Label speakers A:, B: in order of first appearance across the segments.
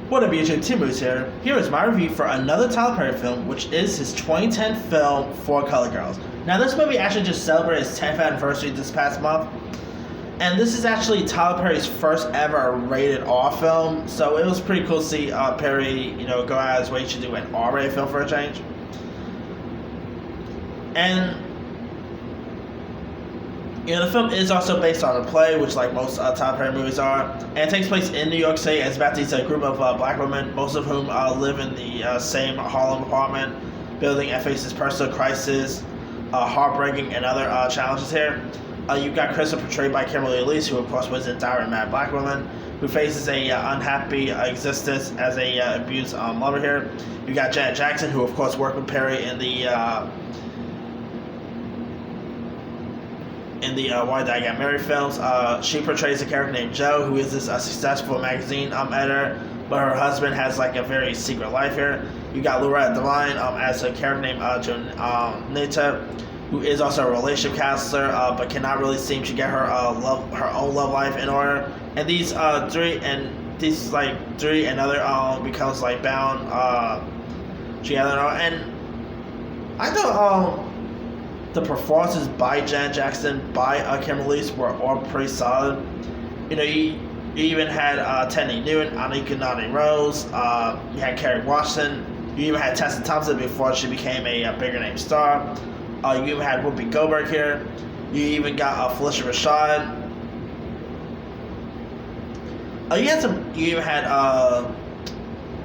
A: What up YouTube, T-Moose here. Here is my review for another Tyler Perry film, which is his 2010 film, Four Color Girls. Now this movie actually just celebrated its 10th anniversary this past month. And this is actually Tyler Perry's first ever rated R film, so it was pretty cool to see Perry, go out of his way to do an R-rated film for a change. And the film is also based on a play, which like most Tyler Perry movies are, and it takes place in New York City. It's about these group of black women, most of whom live in the same Harlem apartment building and faces personal crisis, heartbreaking, and other challenges here. You've got Crystal, portrayed by Kimberly Elise, who of course was a direct mad black woman who faces a unhappy existence as a abused lover here. You got Janet Jackson, who of course worked with Perry in the Why Did I Get Married films. She portrays a character named Jo, who is this successful magazine editor, but her husband has like a very secret life here. You got Loretta Devine as a character named Jonita, who is also a relationship counselor, but cannot really seem to get her own love life in order. And these three and other becomes like bound together. And I thought the performances by Janet Jackson, by Kimberly Elise were all pretty solid. You even had Thandie Newton, Anika Noni Rose. You had Kerry Washington. You even had Tessa Thompson before she became a bigger name star. You even had Whoopi Goldberg here. You even got Phylicia Rashad. You even had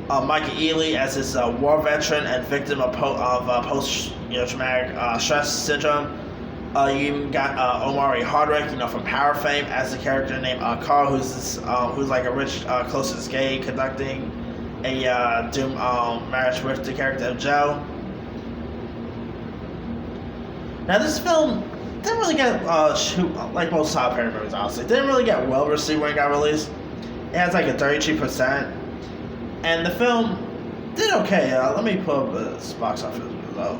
A: Micah Ealy as this war veteran and victim of post-traumatic stress syndrome. You even got Omari Hardwick, from Power fame, as a character named Carl, who's like a rich, close to this gay, conducting a doomed marriage with the character of Jo. Now this film didn't really get like most Tyler Perry movies, honestly, didn't really get well received when it got released. It has like a 32%, and the film did okay. Let me pull up the box office result.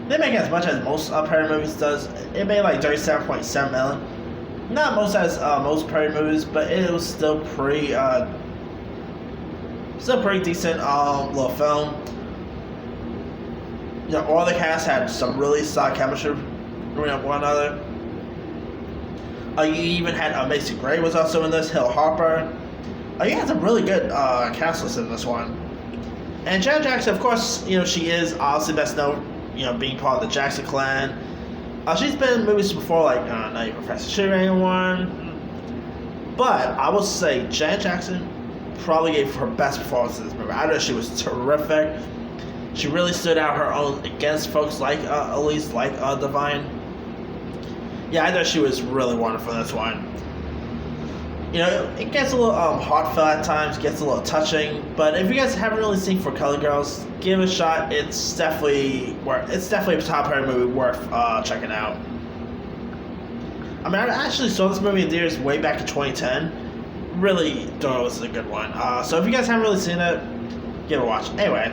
A: They make as much as most Perry movies does. It made like 37.7 million. Not most as most Perry movies, but it was still pretty decent little film. All the cast had some really solid chemistry with one another. You even had Macy Gray was also in this, Hill Harper. You had some really good cast lists in this one. And Janet Jackson, of course, she is obviously best known, being part of the Jackson clan. She's been in movies before, like Nutty Professor Shooting one. But I will say Janet Jackson probably gave her best performance in this movie. I know she was terrific. She really stood out her own against folks like Elise, like Devine. Yeah, I thought she was really wonderful in this one. It gets a little heartfelt at times, gets a little touching. But if you guys haven't really seen For Color Girls, give it a shot. It's definitely a Tyler Perry movie worth checking out. I actually saw this movie in theaters way back in 2010. Really thought it was a good one. So if you guys haven't really seen it, give it a watch. Anyway,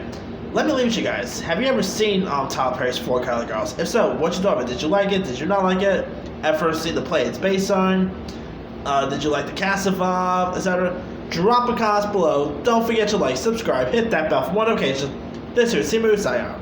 A: let me leave with you guys. Have you ever seen Tyler Perry's Four Color Girls? If so, what you thought of it? Did you like it? Did you not like it? Ever see the play it's based on? Did you like the cast of etc.? Drop a comment below. Don't forget to like, subscribe, hit that bell for more notifications. This is T-Moose, signing out.